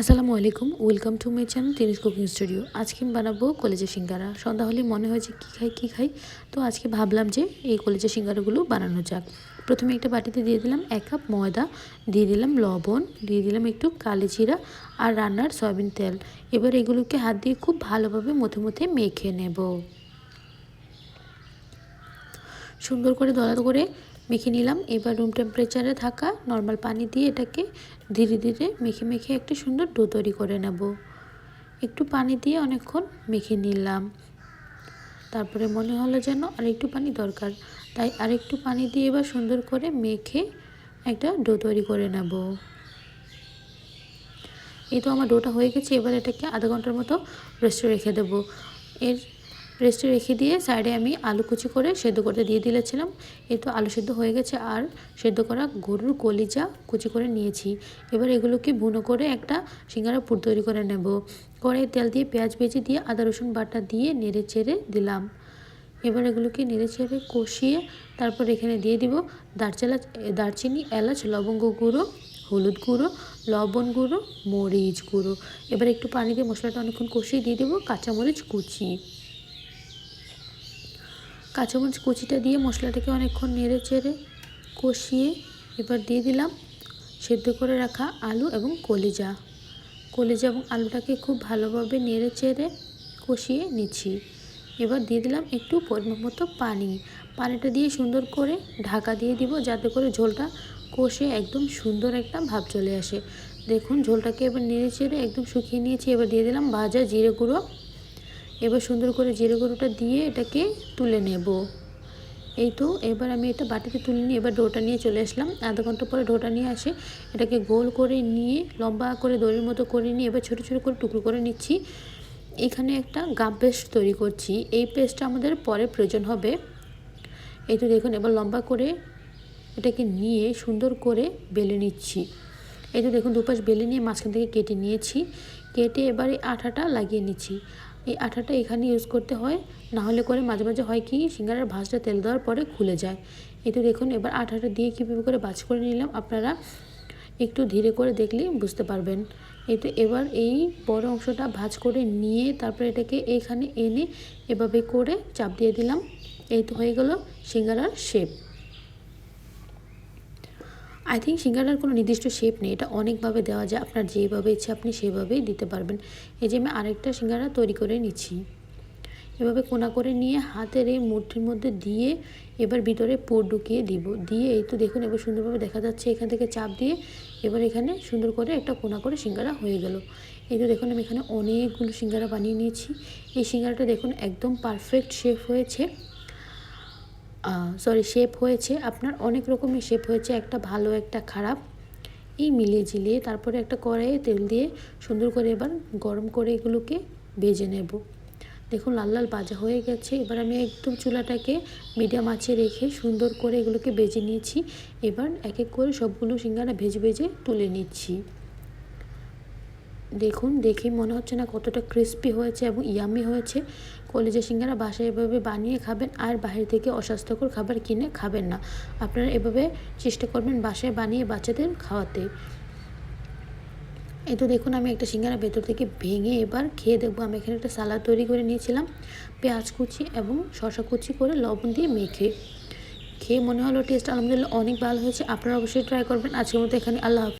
আসসালামু আলাইকুম, welcome to my channel tennis cooking studio. আজকে আমি বানাবো কলেজের সিঙ্গারা। সন্ধ্যা হলে মনে হয় যে কী খাই, তো আজকে ভাবলাম যে এই কলেজের সিঙ্গারাগুলো বানানো যাক। প্রথমে একটা বাটিতে দিয়ে দিলাম 1 কাপ ময়দা, দিয়ে দিলাম লবণ, দিয়ে দিলাম একটু কালি জিরা আর রান্নার সয়াবিন তেল। এবার এগুলোকে হাত দিয়ে খুব ভালোভাবে মথে মেখে নেব। সুন্দর করে দলা করে মেখে নিলাম। এবার রুম টেম্পারেচারে থাকা নর্মাল পানি দিয়ে এটাকে ধীরে ধীরে মেখে একটা সুন্দর ডো তৈরি করে নেব। একটু পানি দিয়ে অনেকক্ষণ মেখে নিলাম। তারপরে মনে হলো যেন আরেকটু পানি দরকার, তাই আরেকটু পানি দিয়ে এবার সুন্দর করে মেখে একটা ডো তৈরি করে নেব। এই তো আমার ডোটা হয়ে গেছে। এবার এটাকে আধা ঘন্টার মতো রেস্টে রেখে দেবো। রেস্টে রেখে দিয়ে সাইডে আমি আলু কুচি করে সেদ্ধ করতে দিয়ে দিয়েছিলাম। এই তো আলু সেদ্ধ হয়ে গেছে আর সেদ্ধ করা গরুর কলিজা কুচি করে নিয়েছি। এবার এগুলোকে ভুনো করে একটা সিঙ্গারা পুর তৈরি করে নেব। কড়াইয়ে তেল দিয়ে পেঁয়াজ ভেজে দিয়ে আদা রসুন বাটা দিয়ে নেড়ে চেড়ে দিলাম। এবার এগুলোকে নেড়ে চেড়ে কষিয়ে তারপর এখানে দিয়ে দিব দারচিনি, এলাচ, লবঙ্গ গুঁড়ো, হলুদ গুঁড়ো, লবণ গুঁড়ো, মরিচ গুঁড়ো। এবার একটু পানি দিয়ে মশলাটা অনেকক্ষণ কষিয়ে দিয়ে দেবো কাঁচামরিচ কুচিটা দিয়ে মশলাটাকে অনেকক্ষণ নেড়ে চেড়ে কষিয়ে এবার দিয়ে দিলাম সেদ্ধ করে রাখা আলু এবং কলিজা এবং আলুটাকে খুব ভালোভাবে নেড়ে চেড়ে কষিয়ে নিচ্ছি। এবার দিয়ে দিলাম একটু পরিমাণ মতো পানিটা দিয়ে সুন্দর করে ঢাকা দিয়ে দিব, যাতে করে ঝোলটা কষে একদম সুন্দর একটা ভাব চলে আসে। দেখুন ঝোলটাকে এবার নেড়ে চেড়ে একদম শুকিয়ে নিয়েছি। এবার দিয়ে দিলাম ভাজা জিরে গুঁড়ো। এবার সুন্দর করে জিরে গুঁড়োটা দিয়ে এটাকে তুলে নেব। এই তো এবার আমি এটা বাটিতে তুলে নিয়ে এবার ডোটা নিয়ে চলে আসলাম। আধা ঘন্টা পরে ডোটা নিয়ে আসে এটাকে গোল করে নিয়ে লম্বা করে দড়ির মতো করে নিয়ে এবার ছোটো ছোটো করে টুকরো করে নিচ্ছি। এখানে একটা গাম পেস্ট তৈরি করছি। এই পেস্টটা আমাদের পরে প্রয়োজন হবে। এই তো দেখুন এবার লম্বা করে এটাকে নিয়ে সুন্দর করে বেলে নিচ্ছি। এই তো দেখুন দুপাশ বেলে নিয়ে মাঝখান থেকে কেটে নিয়েছি। কেটে এবার এই আঠাটা লাগিয়ে নিচ্ছি। এই আঠাটা এখানে ইউজ করতে হয়, না হলে করে মাঝে মাঝে হয় কি সিঙ্গারার ভাঁজটা তেল দেওয়ার পরে খুলে যায়। এই তো দেখুন এবার আঠাটা দিয়ে কীভাবে করে ভাঁজ করে নিলাম, আপনারা একটু ধীরে করে দেখলে বুঝতে পারবেন। এই তো এবার এই বড় অংশটা ভাঁজ করে নিয়ে তারপরে এটাকে এখানে এনে এভাবে করে চাপ দিয়ে দিলাম। এই তো হয়ে গেল সিঙ্গারার শেপ। আই থিঙ্ক সিঙ্গারার কোনো নির্দিষ্ট শেপ নেই, এটা অনেকভাবে দেওয়া যায়, আপনার যেভাবে ইচ্ছে আপনি সেভাবেই দিতে পারবেন। এই যে আমি আরেকটা সিঙ্গারা তৈরি করে নিচ্ছি। এভাবে কোনা করে নিয়ে হাতের এই মুঠির মধ্যে দিয়ে এবার ভিতরে পুর ঢুকিয়ে দিব। দিয়ে এই তো দেখুন এবার সুন্দরভাবে দেখা যাচ্ছে এখান থেকে চাপ দিয়ে এবার এখানে সুন্দর করে একটা কোনা করে সিঙ্গারা হয়ে গেল। এই তো দেখুন আমি এখানে অনেকগুলো সিঙ্গারা বানিয়ে নিয়েছি। এই সিঙ্গারাটা দেখুন একদম পারফেক্ট শেপ হয়েছে। আপনার অনেক রকমের শেপ হয়েছে, একটা ভালো একটা খারাপ, এই মিলিয়ে ঝিলিয়ে তারপরে একটা কড়াইয়ে তেল দিয়ে সুন্দর করে এবার গরম করে এগুলোকে ভেজে নেব। দেখুন লাল লাল ভাজা হয়ে গেছে। এবার আমি একদম চুলাটাকে মিডিয়াম আঁচে রেখে সুন্দর করে এগুলোকে ভেজে নিয়েছি। এবার এক এক করে সবগুলো সিঙ্গারা ভেজে তুলে নিচ্ছি। দেখুন দেখে মনে হচ্ছে না কতটা ক্রিস্পি হয়েছে এবং ইয়ামি হয়েছে। কলেজের সিঙ্গারা বাসায় এভাবে বানিয়ে খাবেন আর বাইরে থেকে অস্বাস্থ্যকর খাবার কিনে খাবেন না। আপনারা এভাবে চেষ্টা করবেন বাসায় বানিয়ে বাচ্চাদের খাওয়াতে। এই তো দেখুন আমি একটা সিঙ্গারা ভেতর থেকে ভেঙে এবার খেয়ে দেখবো। আমি এখানে একটা সালাদ তৈরি করে নিয়েছিলাম, পেঁয়াজ কুচি এবং শসা কুচি করে লবণ দিয়ে মেখে খেয়ে মনে হলো টেস্ট আলহামদুলিল্লাহ অনেক ভালো হয়েছে। আপনারা অবশ্যই ট্রাই করবেন। আজকের মতো এখানে আল্লাহ হাফেজ।